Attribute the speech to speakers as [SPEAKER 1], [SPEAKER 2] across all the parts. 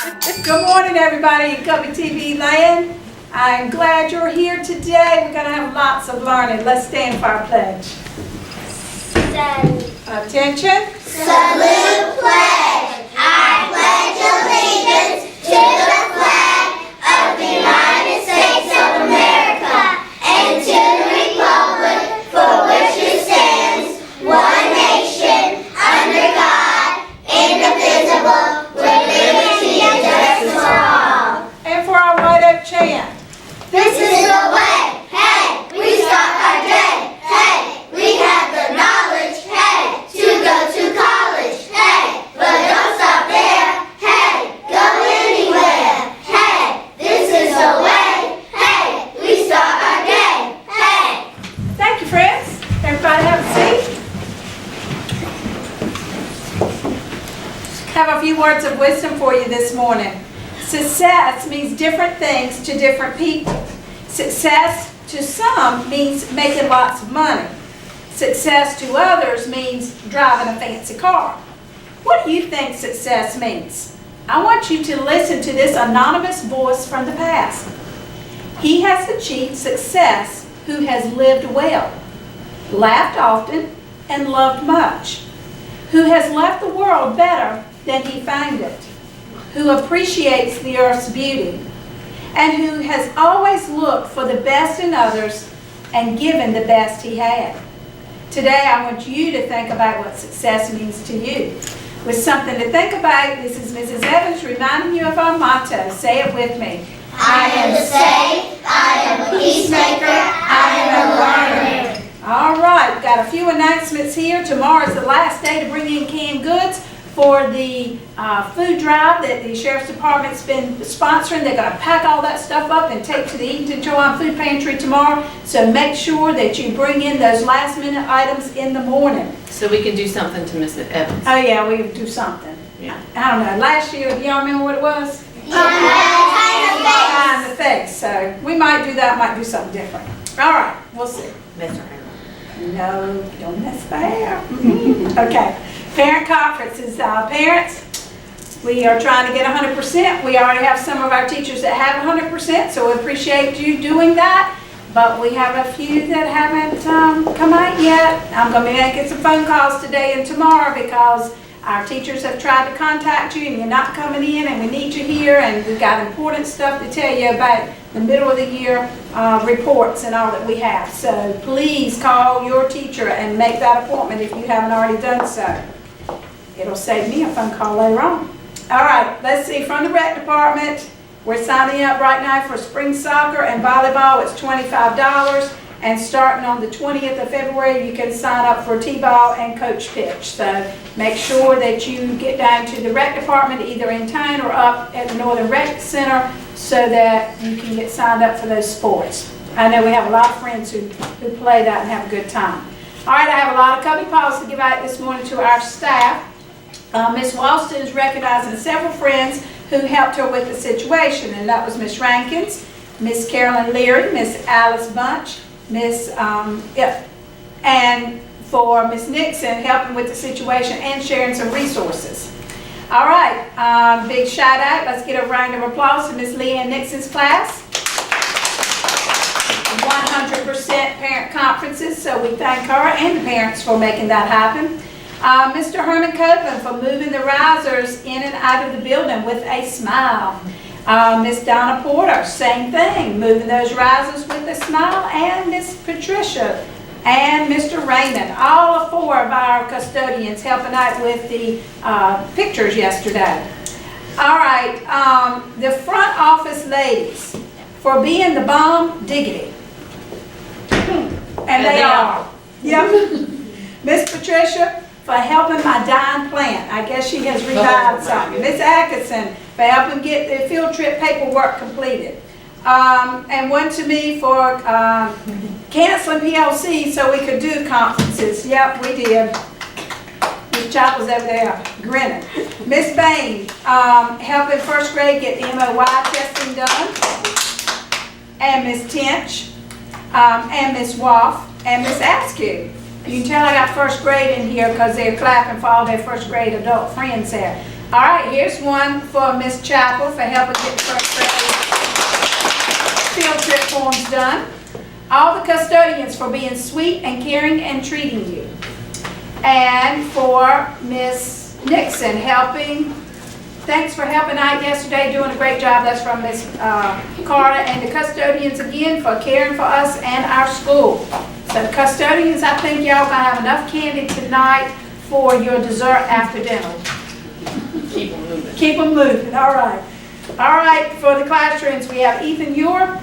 [SPEAKER 1] Good morning, everybody in Cubbie TV land. I'm glad you're here today. We're going to have lots of learning. Let's stand for our pledge. Attention.
[SPEAKER 2] Salute pledge. I pledge allegiance to the flag of the United States of America and to the republic for which it stands, one nation, under God, indivisible, with liberty and justice for all.
[SPEAKER 1] And for our White Oak chant.
[SPEAKER 2] This is the way. Hey, we start our day. Hey, we have the knowledge. Hey, to go to college. Hey, but don't stop there. Hey, go anywhere. Hey, this is the way. Hey, we start our day. Hey.
[SPEAKER 1] Thank you, friends. Everybody have a seat. Have a few words of wisdom for you this morning. Success means different things to different people. Success to some means making lots of money. Success to others means driving a fancy car. What do you think success means? I want you to listen to this anonymous voice from the past. He has achieved success who has lived well, laughed often, and loved much, who has left the world better than he found it, who appreciates the earth's beauty, and who has always looked for the best in others and given the best he had. Today I want you to think about what success means to you. With something to think about, this is Mrs. Evans reminding you of our motto. Say it with me.
[SPEAKER 2] I am saved. I am a peacemaker. I am a learner.
[SPEAKER 1] All right, got a few announcements here. Tomorrow is the last day to bring in canned goods for the food drive that the Sheriff's Department's been sponsoring. They're going to pack all that stuff up and take to the Eat and Enjoy food pantry tomorrow. So make sure that you bring in those last minute items in the morning.
[SPEAKER 3] So we can do something to Mrs. Evans.
[SPEAKER 1] Oh yeah, we can do something.
[SPEAKER 3] Yeah.
[SPEAKER 1] I don't know, last year, do y'all remember what it was?
[SPEAKER 2] Yeah.
[SPEAKER 1] In the face. So we might do that, might do something different. All right, we'll see.
[SPEAKER 3] Mr. Harold.
[SPEAKER 1] No, don't mess there. Okay. Parent conferences. Parents, we are trying to get 100%. We already have some of our teachers that have 100%, so we appreciate you doing that. But we have a few that haven't come out yet. I'm going to be making some phone calls today and tomorrow because our teachers have tried to contact you and you're not coming in and we need you here, and we've got important stuff to tell you about the middle of the year reports and all that we have. So please call your teacher and make that appointment if you haven't already done so. It'll save me a phone call later on. All right, let's see, from the rec department, we're signing up right now for spring soccer and volleyball. It's $25, and starting on the 20th of February, you can sign up for t-ball and coach pitch. So make sure that you get down to the rec department, either in town or up at the Northern Rec Center, so that you can get signed up for those sports. I know we have a lot of friends who play that and have a good time. All right, I have a lot of Cubbie Paws to give out this morning to our staff. Miss Walston is recognizing several friends who helped her with the situation, and that was Miss Rankins, Miss Carolyn Leary, Miss Alice Bunch, and for Miss Nixon helping with the situation and sharing some resources. All right, big shout out. Let's get a round of applause to Miss Leanne Nixon's class. 100% parent conferences, so we thank her and the parents for making that happen. Mr. Herman Copeland for moving the risers in and out of the building with a smile. Miss Donna Porter, same thing, moving those risers with a smile. And Miss Patricia and Mr. Raymond, all four of our custodians helping out with the pictures yesterday. All right, the front office ladies for being the bomb diggity. And they are. Yep. Miss Patricia for helping my dying plant. I guess she has revived something. Miss Atkinson for helping get the field trip paperwork completed. And one to me for canceling PLC so we could do conferences. Yep, we did. Miss Chapel's over there grinning. Miss Bain helping first grade get the MOY testing done. And Miss Tinch, and Miss Woff, and Miss Askew. You can tell I got first grade in here because they're clapping for all their first grade adult friends there. All right, here's one for Miss Chapel for helping get the first grade field trip forms done. All the custodians for being sweet and caring and treating you. And for Miss Nixon thanks for helping out yesterday, doing a great job. That's from Miss Carter. And the custodians again for caring for us and our school. So the custodians, I think y'all gonna have enough candy tonight for your dessert after dinner.
[SPEAKER 3] Keep them moving.
[SPEAKER 1] Keep them moving, all right. All right, for the classrooms, we have Ethan Ewer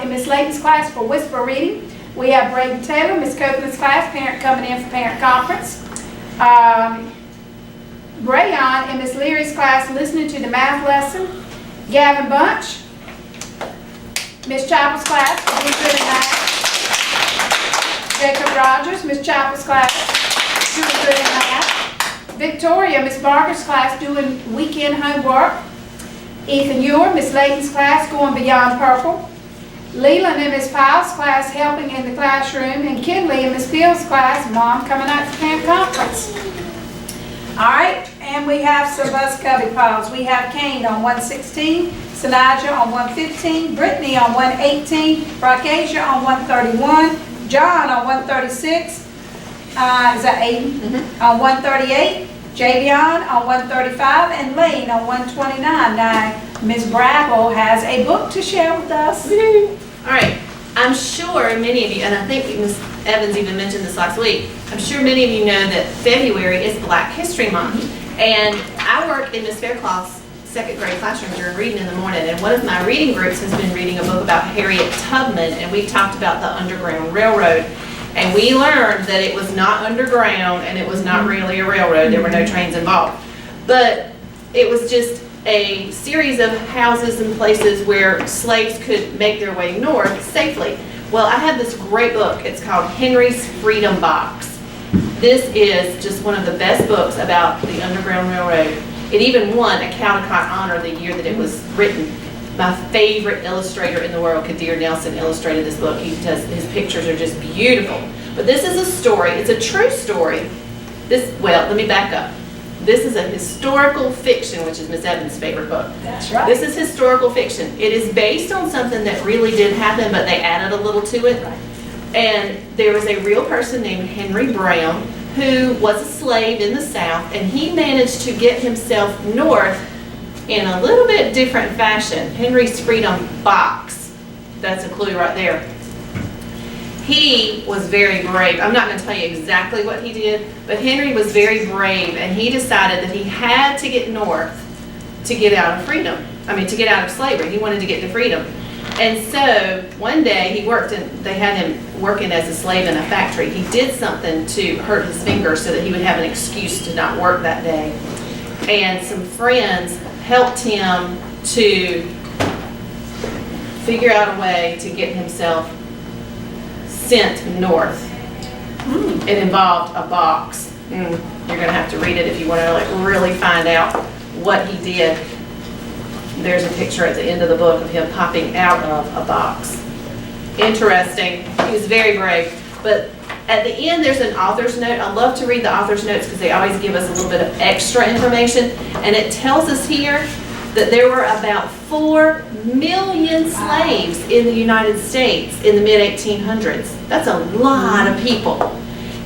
[SPEAKER 1] in Miss Layton's class for whisper reading. We have Braden Taylor, Miss Copeland's class, parent coming in for parent conference. Brayon in Miss Leary's class listening to the math lesson. Gavin Bunch, Miss Chapel's class, doing good in math. Jacob Rogers, Miss Chapel's class, doing good in math. Victoria, Miss Barker's class, doing weekend homework. Ethan Ewer, Miss Layton's class, going beyond purple. Leland in Miss Pyle's class, helping in the classroom. And Kinley in Miss Field's class, Mom coming out to parent conference. All right, and we have some of us Cubbie Piles. We have Kane on 116, Sanaja on 115, Brittany on 118, Rockasia on 131, John on 136, is that Aiden? On 138, Javion on 135, and Lane on 129. Now, Ms. Brabble has a book to share with us.
[SPEAKER 3] All right, I'm sure many of you, and I think Ms. Evans even mentioned this last week, I'm sure many of you know that February is Black History Month. And I work in Ms. Faircloth's second grade classroom during reading in the morning, and one of my reading groups has been reading a book about Harriet Tubman, and we talked about the Underground Railroad. And we learned that it was not underground and it was not really a railroad. There were no trains involved. But it was just a series of houses and places where slaves could make their way north safely. Well, I have this great book. It's called Henry's Freedom Box. This is just one of the best books about the Underground Railroad. It even won a Caldecott Honor the year that it was written. My favorite illustrator in the world, Kadir Nelson, illustrated this book. His pictures are just beautiful. But this is a story. It's a true story. Let me back up. This is a historical fiction, which is Miss Evans' favorite book.
[SPEAKER 1] That's right.
[SPEAKER 3] This is historical fiction. It is based on something that really did happen, but they added a little to it.
[SPEAKER 1] Right.
[SPEAKER 3] And there was a real person named Henry Brown who was a slave in the South, and he managed to get himself north in a little bit different fashion. Henry's Freedom Box. That's a clue right there. He was very brave. I'm not going to tell you exactly what he did, but Henry was very brave, and he decided that he had to get north to get out of freedom. To get out of slavery. He wanted to get to freedom. And so one day they had him working as a slave in a factory. He did something to hurt his finger so that he would have an excuse to not work that day. And some friends helped him to figure out a way to get himself sent north. It involved a box. You're going to have to read it if you want to really find out what he did. There's a picture at the end of the book of him popping out of a box. Interesting. He was very brave. But at the end, there's an author's note. I love to read the author's notes because they always give us a little bit of extra information. And it tells us here that there were about 4 million slaves in the United States in the mid-1800s. That's a lot of people.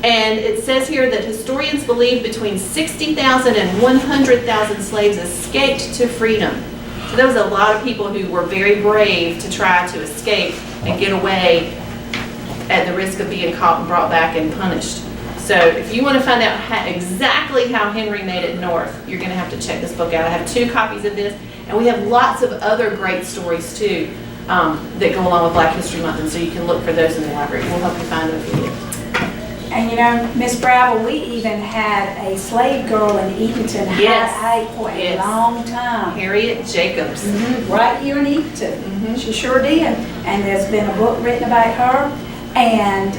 [SPEAKER 3] And it says here that historians believe between 60,000 and 100,000 slaves escaped to freedom. So there was a lot of people who were very brave to try to escape and get away at the risk of being caught and brought back and punished. So if you want to find out exactly how Henry made it north, you're going to have to check this book out. I have 2 copies of this, and we have lots of other great stories too that go along with Black History Month, and so you can look for those in the library. We'll help you find them if you need.
[SPEAKER 1] And Miss Brabble, we even had a slave girl in Eatonton High for a long time.
[SPEAKER 3] Harriet Jacobs.
[SPEAKER 1] Right here in Eatonton. She sure did. And there's been a book written about her. And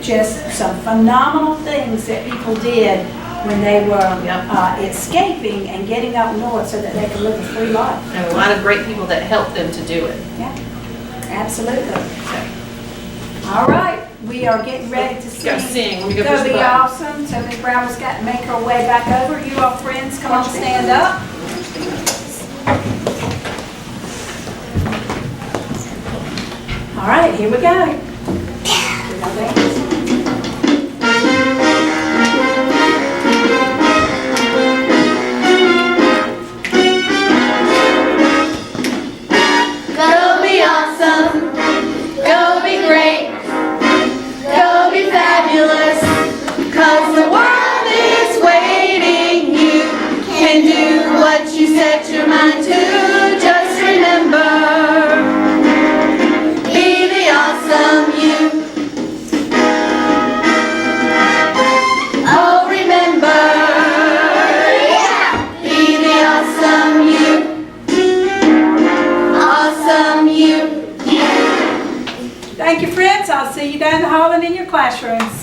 [SPEAKER 1] just some phenomenal things that people did when they were escaping and getting up north so that they could live a free life.
[SPEAKER 3] And a lot of great people that helped them to do it.
[SPEAKER 1] Yeah, absolutely. All right. we are getting ready to
[SPEAKER 3] Go
[SPEAKER 1] sing.
[SPEAKER 3] sing. Let me go
[SPEAKER 1] Go
[SPEAKER 3] push the
[SPEAKER 1] Be
[SPEAKER 3] button.
[SPEAKER 1] Awesome. So Miss Bramwell's got to make her way back over. You all friends, come on, stand up. All right, here we go.
[SPEAKER 2] Go be awesome. Go be great. Go be fabulous. 'Cause the world is waiting. You can do what you set your mind to. Just remember. Be the awesome you. Oh, remember. Yeah. Be the awesome you. Awesome you.
[SPEAKER 1] Thank you, friends. I'll see you down the hall and in your classrooms.